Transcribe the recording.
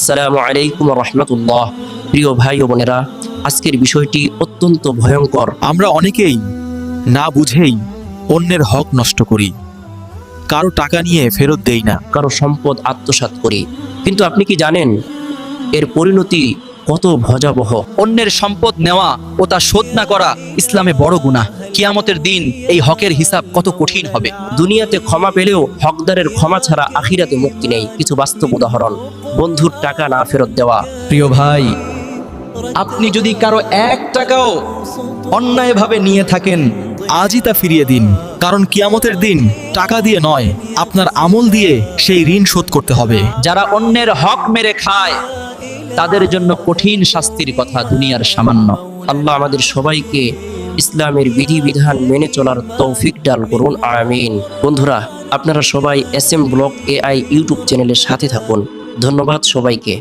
আসসালামু আলাইকুম রহমতুল্লাহ। প্রিয় ভাই ও বোনেরা, আজকের বিষয়টি অত্যন্ত ভয়ঙ্কর। আমরা অনেকেই না বুঝেই অন্যের হক নষ্ট করি, কারো টাকা নিয়ে ফেরত দেই না। কারো সম্পদ আত্মসাৎ করি, কিন্তু আপনি কি জানেন এর পরিণতি কত ভয়াবহ? অন্যের সম্পদ নেওয়া ও তা শোধ না করা ইসলামে বড় গুনাহ। কিয়ামতের দিন এই হকের হিসাব কত কঠিন হবে। দুনিয়াতে ক্ষমা পেলেও হকদারের ক্ষমা ছাড়া আখিরাতে মুক্তি নেই। কিছু বাস্তব উদাহরণ: বন্ধুর টাকা না ফেরত দেওয়া। প্রিয় ভাই, আপনি যদি কারো 1 টাকাও অন্যায়ভাবে নিয়ে থাকেন, আজই তা ফিরিয়ে দিন, কারণ কিয়ামতের দিন টাকা দিয়ে নয়, আপনার আমল দিয়ে সেই ঋণ শোধ করতে হবে। যারা অন্যের হক মেরে খায় তাদের জন্য কঠিন শাস্তির কথা দুনিয়ার সামান্য। আল্লাহ আমাদের সবাইকে ইসলামের বিধিবিধান মেনে চলার তৌফিক দান করুন, আমিন। বন্ধুরা, আপনারা সবাই S M blog AI YouTube চ্যানেলের সাথে থাকুন। ধন্যবাদ সবাইকে।